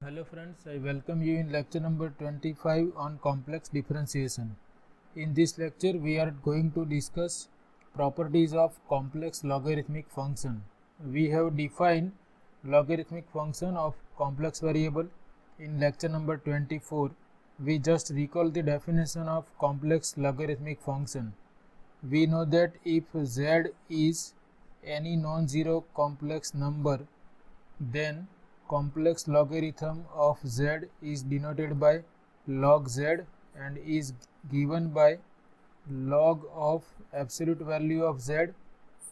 Hello friends, I welcome you in lecture number 25 on complex differentiation. In this lecture we are going to discuss properties of complex logarithmic function. We have defined logarithmic function of complex variable in lecture number 24. We just recall the definition of complex logarithmic function. We know that if z is any non-zero complex number, then complex logarithm of z is denoted by log z and is given by log of absolute value of z.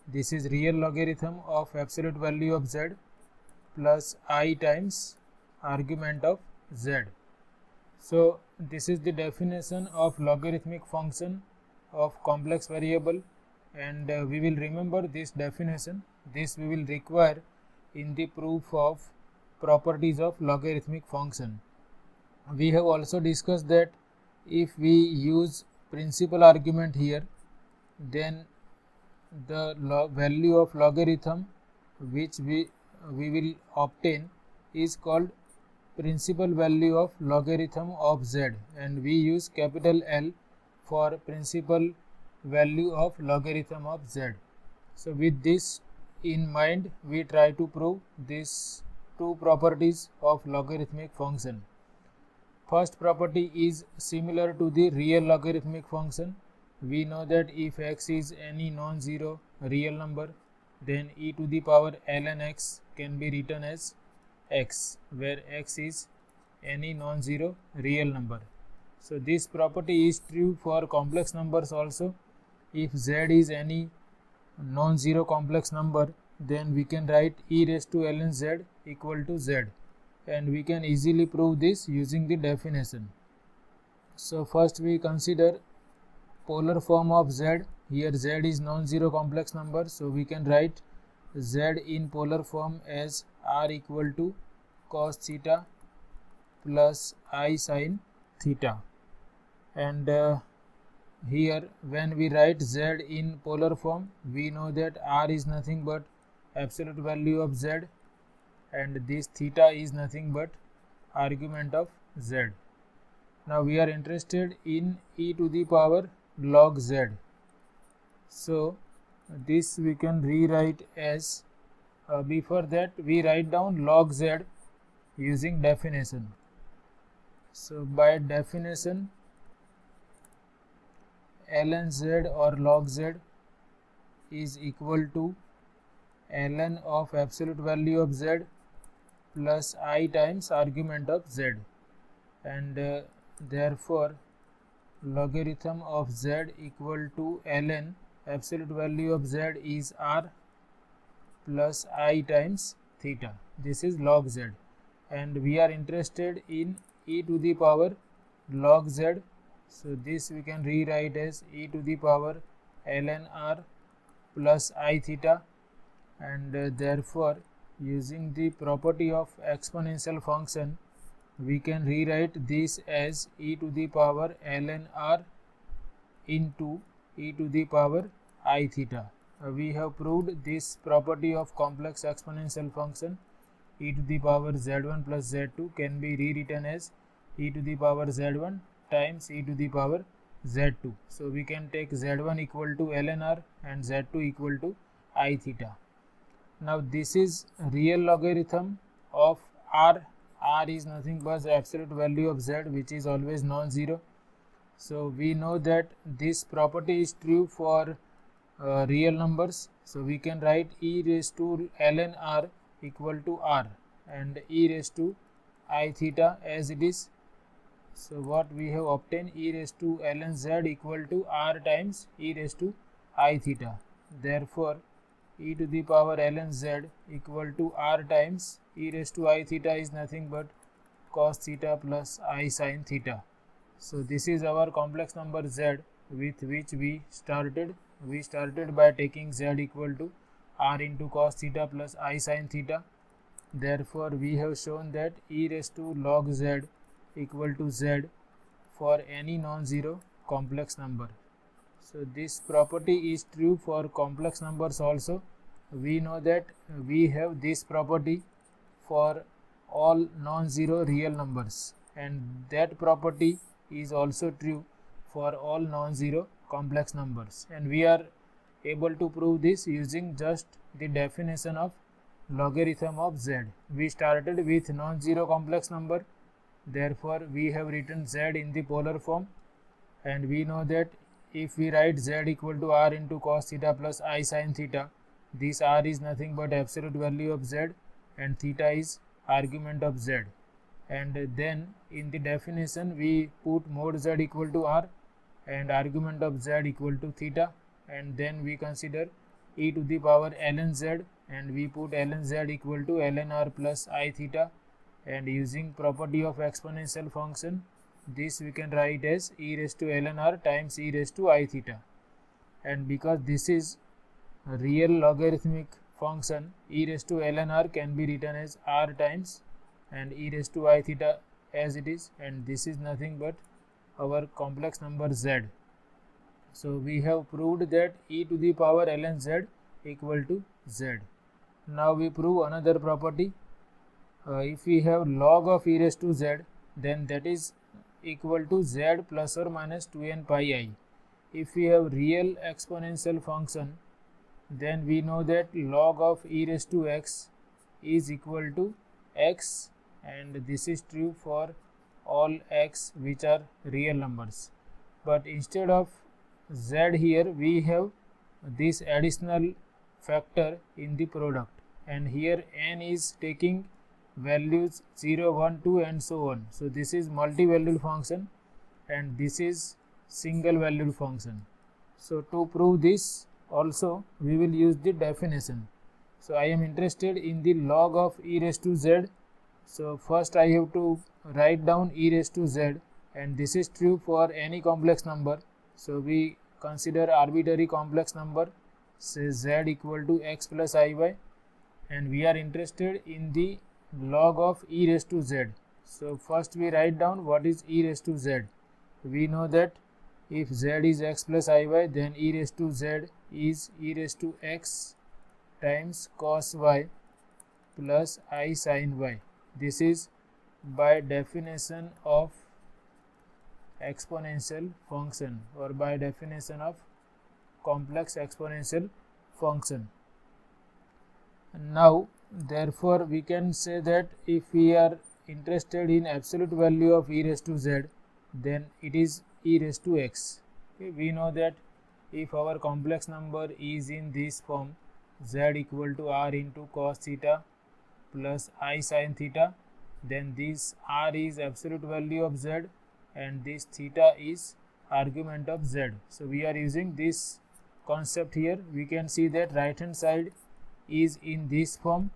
This is real logarithm of absolute value of z plus I times argument of z. So this is the definition of logarithmic function of complex variable, and we will remember this definition. This we will require in the proof of properties of logarithmic function. We have also discussed that if we use principal argument here, then the value of logarithm which we will obtain is called principal value of logarithm of z, and we use capital L for principal value of logarithm of z. So with this in mind, we try to prove these two properties of logarithmic function. First property is similar to the real logarithmic function. We know that if x is any non-zero real number, then e to the power ln x can be written as x, where x is any non-zero real number. So this property is true for complex numbers also. If z is any non-zero complex number, then we can write e raised to ln z equal to z, and we can easily prove this using the definition. So first we consider polar form of z. Here z is non-zero complex number, so we can write z in polar form as r equal to cos theta plus I sin theta, and here when we write z in polar form, we know that r is nothing but absolute value of z, and this theta is nothing but argument of z. Now we are interested in e to the power log z. So this we can rewrite as before that we write down log z using definition. So by definition, ln z or log z is equal to ln of absolute value of z plus I times argument of z, and therefore logarithm of z equal to ln absolute value of z is r plus I times theta. This is log z, and we are interested in e to the power log z. So this we can rewrite as e to the power ln r plus I theta, and therefore using the property of exponential function, we can rewrite this as e to the power ln r into e to the power I theta. We have proved this property of complex exponential function. E to the power z1 plus z2 can be rewritten as e to the power z1 times e to the power z2. So we can take z1 equal to ln r and z2 equal to I theta. Now this is real logarithm of r. R is nothing but the absolute value of z, which is always non-zero. So we know that this property is true for real numbers. So we can write e raised to ln r equal to r and e raised to I theta as it is. So what we have obtained, e raised to ln z equal to r times e raised to I theta. Therefore e to the power ln z equal to r times e raised to I theta is nothing but cos theta plus I sin theta. So this is our complex number z with which we started. We started by taking z equal to r into cos theta plus I sin theta. Therefore we have shown that e raised to log z equal to z for any non-zero complex number. So this property is true for complex numbers also. We know that we have this property for all non-zero real numbers, and that property is also true for all non-zero complex numbers, and we are able to prove this using just the definition of logarithm of z. We started with non-zero complex number, therefore we have written z in the polar form, and we know that if we write z equal to r into cos theta plus I sin theta, this r is nothing but absolute value of z and theta is argument of z, and then in the definition we put mod z equal to r and argument of z equal to theta, and then we consider e to the power ln z and we put ln z equal to ln r plus I theta, and using property of exponential function, this we can write as e raised to ln r times e raised to I theta, and because this is a real logarithmic function, e raised to ln r can be written as r times and e raised to I theta as it is, and this is nothing but our complex number z. So we have proved that e to the power ln z equal to z. Now we prove another property. If we have log of e raised to z, then that is equal to z plus or minus 2n pi I. If we have real exponential function, then we know that log of e raised to x is equal to x, and this is true for all x which are real numbers. But instead of z here, we have this additional factor in the product, and here n is taking values 0, 1, 2 and so on. So this is multi-valued function and this is single valued function. So to prove this also we will use the definition. So I am interested in the log of e raised to z. So first I have to write down e raised to z, and this is true for any complex number. So we consider arbitrary complex number, say z equal to x plus iy, and we are interested in the log of e raised to z. So first we write down what is e raised to z. We know that if z is x plus iy, then e raised to z is e raised to x times cos y plus I sin y. This is by definition of exponential function or by definition of complex exponential function. Now therefore we can say that if we are interested in absolute value of e raised to z, then it is e raised to x. Okay, we know that if our complex number is in this form, z equal to r into cos theta plus I sin theta, then this r is absolute value of z and this theta is argument of z. So we are using this concept here. We can see that right hand side is in this form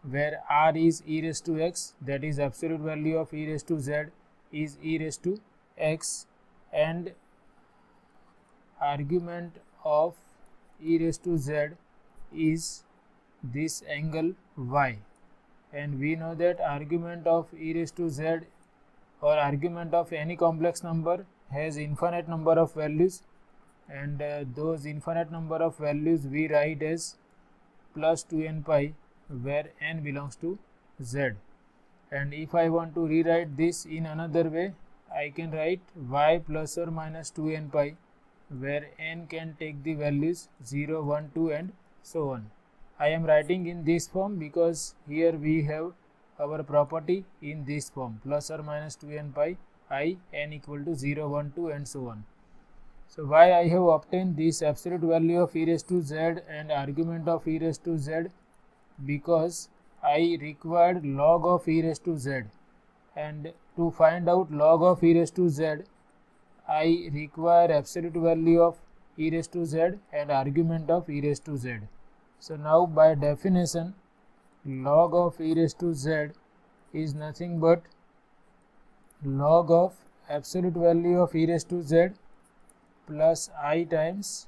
where r is e raised to x, that is absolute value of e raised to z is e raised to x, and argument of e raised to z is this angle y, and we know that argument of e raised to z or argument of any complex number has infinite number of values, and those infinite number of values we write as plus 2n pi where n belongs to z. And if I want to rewrite this in another way, I can write y plus or minus 2n pi where n can take the values 0, 1, 2 and so on. I am writing in this form because here we have our property in this form, plus or minus 2n pi I n equal to 0, 1, 2 and so on. So why I have obtained this absolute value of e raised to z and argument of e raised to z? Because I required log of e raised to z, and to find out log of e raised to z, I require absolute value of e raised to z and argument of e raised to z. So now by definition, log of e raised to z is nothing but log of absolute value of e raised to z plus I times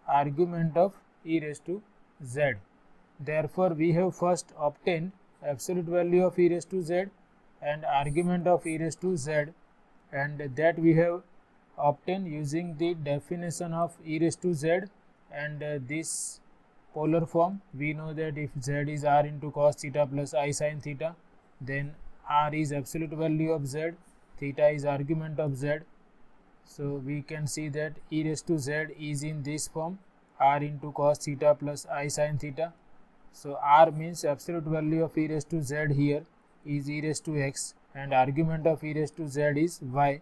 argument of e raised to z. Therefore we have first obtained absolute value of e raised to z and argument of e raised to z, and that we have obtained using the definition of e raised to z and this polar form. We know that if z is r into cos theta plus I sin theta, then r is absolute value of z, theta is argument of z. So we can see that e raised to z is in this form, r into cos theta plus I sin theta. So r means absolute value of e raised to z here is e raised to x, and argument of e raised to z is y,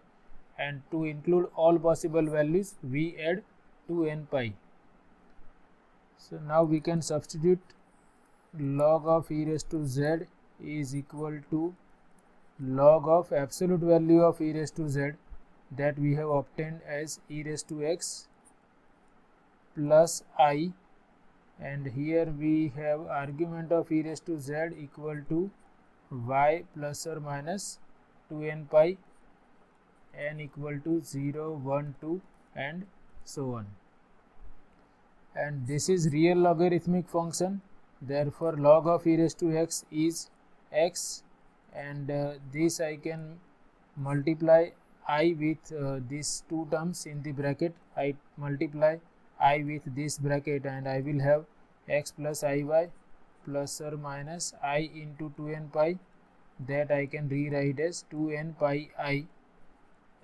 and to include all possible values we add 2n pi. So now we can substitute log of e raised to z is equal to log of absolute value of e raised to z that we have obtained as e raised to x plus I, and here we have argument of e raised to z equal to y plus or minus 2n pi, n equal to 0, 1, 2 and so on. And this is real logarithmic function, therefore log of e raised to x is x, and this I can multiply I with these two terms in the bracket. I multiply I with this bracket and I will have x plus iy plus or minus I into 2n pi, that I can rewrite as 2n pi I,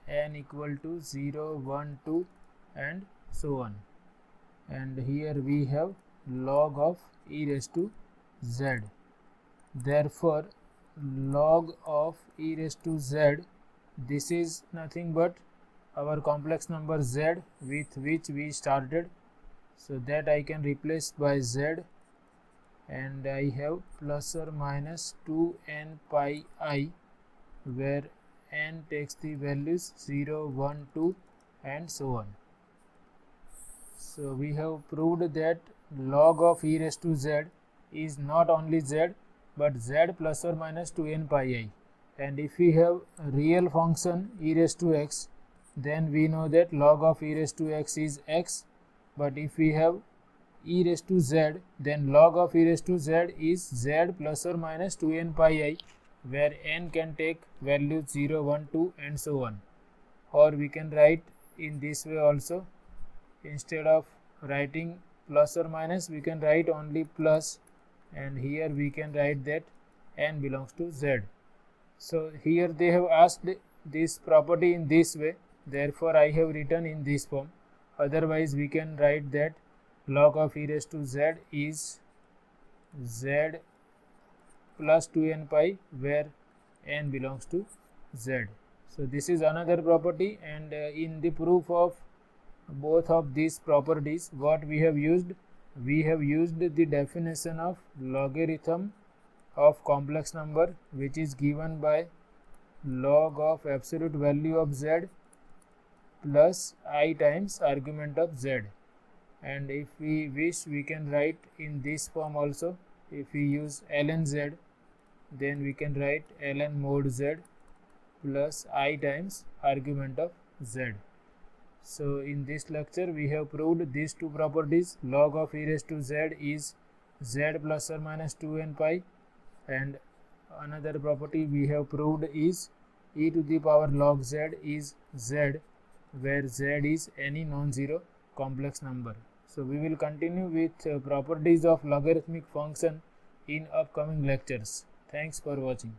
n equal to 0, 1, 2 and so on. And here we have log of e raised to z. Therefore log of e raised to z, this is nothing but our complex number z with which we started, so that I can replace by z, and I have plus or minus 2n pi I, where n takes the values 0, 1, 2 and so on. So we have proved that log of e raised to z is not only z but z plus or minus 2n pi I. And if we have real function e raised to x, then we know that log of e raised to x is x, but if we have e raised to z, then log of e raised to z is z plus or minus 2n pi I, where n can take values 0, 1, 2 and so on. Or we can write in this way also, instead of writing plus or minus we can write only plus, and here we can write that n belongs to z. So here they have asked this property in this way, therefore I have written in this form. Otherwise we can write that log of e raised to z is z plus 2n pi, where n belongs to z. So this is another property, and in the proof of both of these properties, what we have used the definition of logarithm of complex number, which is given by log of absolute value of z plus I times argument of z. And if we wish, we can write in this form also. If we use ln z, then we can write ln mod z plus I times argument of z. So in this lecture we have proved these two properties. Log of e raised to z is z plus or minus 2n pi, and another property we have proved is e to the power log z is z, where z is any non-zero complex number. So we will continue with properties of logarithmic function in upcoming lectures. Thanks for watching.